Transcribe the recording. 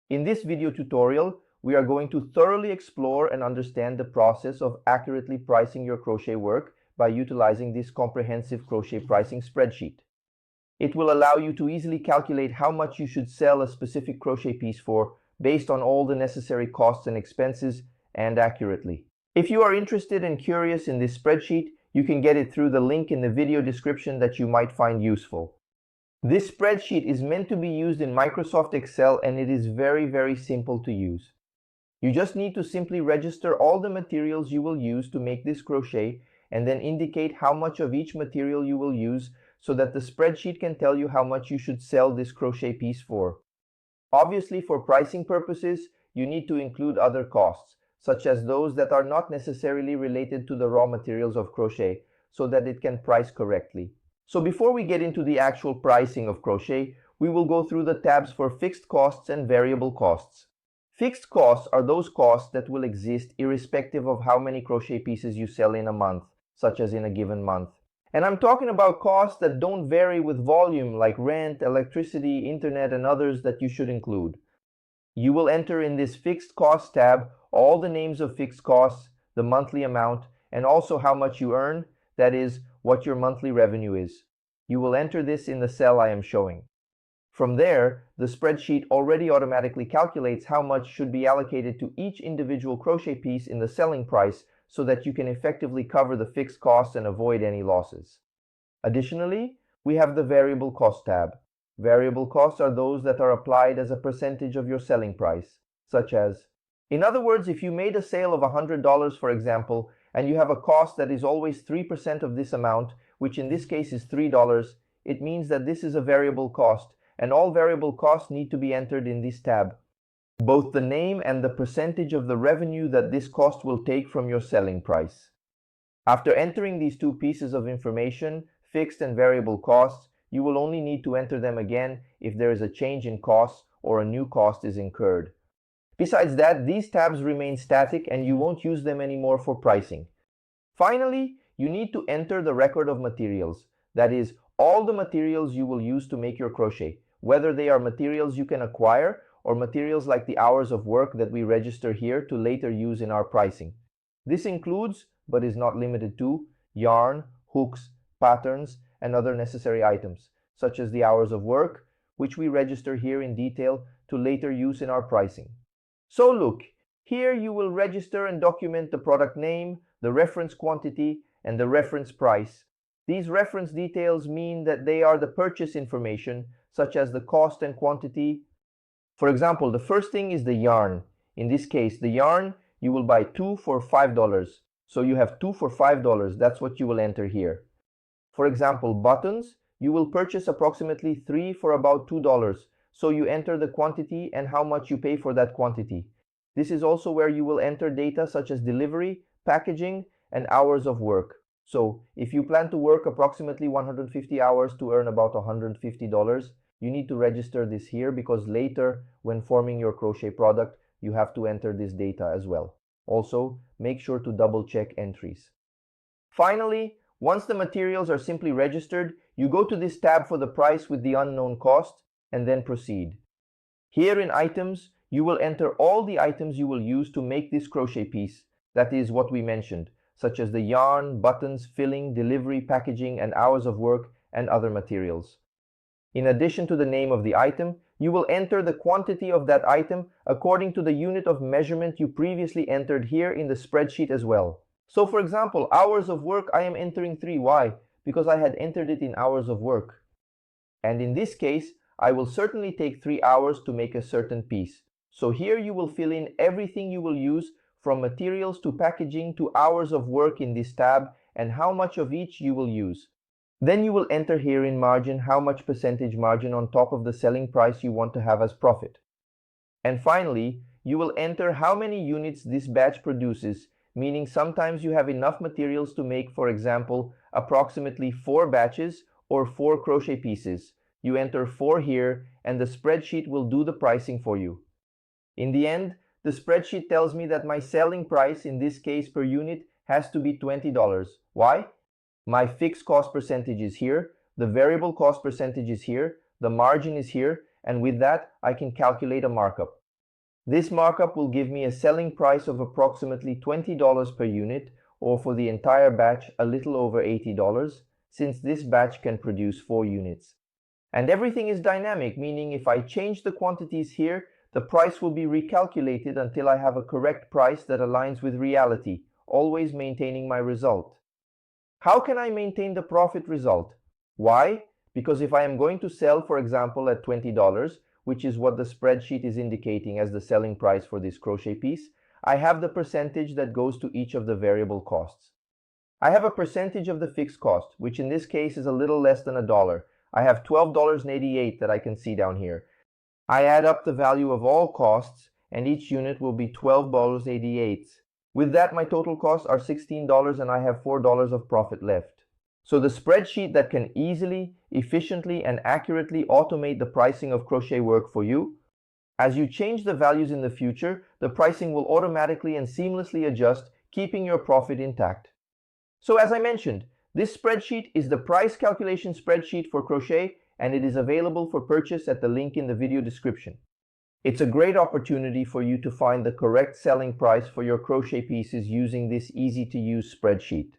In this video tutorial, we are going to thoroughly explore and understand the process of accurately pricing your crochet work by utilizing this comprehensive crochet pricing spreadsheet. It will allow you to easily calculate how much you should sell a specific crochet piece for based on all the necessary costs and expenses and accurately. If you are interested and curious in this spreadsheet, you can get it through the link in the video description that you might find useful. This spreadsheet is meant to be used in Microsoft Excel and it is very simple to use. You just need to simply register all the materials you will use to make this crochet and then indicate how much of each material you will use so that the spreadsheet can tell you how much you should sell this crochet piece for. Obviously, for pricing purposes, you need to include other costs, such as those that are not necessarily related to the raw materials of crochet, so that it can price correctly. So before we get into the actual pricing of crochet, we will go through the tabs for fixed costs and variable costs. Fixed costs are those costs that will exist irrespective of how many crochet pieces you sell in a month, such as in a given month. And I'm talking about costs that don't vary with volume, like rent, electricity, internet, and others that you should include. You will enter in this fixed cost tab all the names of fixed costs, the monthly amount, and also how much you earn, that is, what your monthly revenue is. You will enter this in the cell I am showing. From there, the spreadsheet already automatically calculates how much should be allocated to each individual crochet piece in the selling price so that you can effectively cover the fixed costs and avoid any losses. Additionally, we have the variable cost tab. Variable costs are those that are applied as a percentage of your selling price, such as, in other words, if you made a sale of $100, for example, and you have a cost that is always 3% of this amount, which in this case is $3, it means that this is a variable cost, and all variable costs need to be entered in this tab. Both the name and the percentage of the revenue that this cost will take from your selling price. After entering these two pieces of information, fixed and variable costs, you will only need to enter them again if there is a change in costs or a new cost is incurred. Besides that, these tabs remain static and you won't use them anymore for pricing. Finally, you need to enter the record of materials, that is, all the materials you will use to make your crochet, whether they are materials you can acquire or materials like the hours of work that we register here to later use in our pricing. This includes, but is not limited to, yarn, hooks, patterns, and other necessary items, such as the hours of work, which we register here in detail to later use in our pricing. So look, here you will register and document the product name, the reference quantity, and the reference price. These reference details mean that they are the purchase information, such as the cost and quantity. For example, the first thing is the yarn. In this case, the yarn, you will buy 2 for $5. So you have 2 for $5, that's what you will enter here. For example, buttons, you will purchase approximately 3 for about $2. So you enter the quantity and how much you pay for that quantity. This is also where you will enter data such as delivery, packaging, and hours of work. So if you plan to work approximately 150 hours to earn about $150, you need to register this here because later, when forming your crochet product, you have to enter this data as well. Also, make sure to double check entries. Finally, once the materials are simply registered, you go to this tab for the price with the unknown cost and then proceed. Here in items, you will enter all the items you will use to make this crochet piece, that is what we mentioned, such as the yarn, buttons, filling, delivery, packaging, and hours of work, and other materials. In addition to the name of the item, you will enter the quantity of that item according to the unit of measurement you previously entered here in the spreadsheet as well. So for example, hours of work, I am entering 3. Why? Because I had entered it in hours of work. And in this case, I will certainly take 3 hours to make a certain piece. So here you will fill in everything you will use, from materials to packaging to hours of work in this tab, and how much of each you will use. Then you will enter here in margin how much percentage margin on top of the selling price you want to have as profit. And finally, you will enter how many units this batch produces, meaning sometimes you have enough materials to make, for example, approximately 4 batches or 4 crochet pieces. You enter 4 here and the spreadsheet will do the pricing for you. In the end, the spreadsheet tells me that my selling price, in this case per unit, has to be $20. Why? My fixed cost percentage is here, the variable cost percentage is here, the margin is here, and with that, I can calculate a markup. This markup will give me a selling price of approximately $20 per unit, or for the entire batch a little over $80, since this batch can produce 4 units. And everything is dynamic, meaning if I change the quantities here, the price will be recalculated until I have a correct price that aligns with reality, always maintaining my result. How can I maintain the profit result? Why? Because if I am going to sell, for example, at $20, which is what the spreadsheet is indicating as the selling price for this crochet piece, I have the percentage that goes to each of the variable costs. I have a percentage of the fixed cost, which in this case is a little less than $1. I have $12.88 that I can see down here. I add up the value of all costs, and each unit will be $12.88. With that, my total costs are $16 and I have $4 of profit left. So the spreadsheet that can easily, efficiently, and accurately automate the pricing of crochet work for you. As you change the values in the future, the pricing will automatically and seamlessly adjust, keeping your profit intact. So as I mentioned, this spreadsheet is the price calculation spreadsheet for crochet, and it is available for purchase at the link in the video description. It's a great opportunity for you to find the correct selling price for your crochet pieces using this easy-to-use spreadsheet.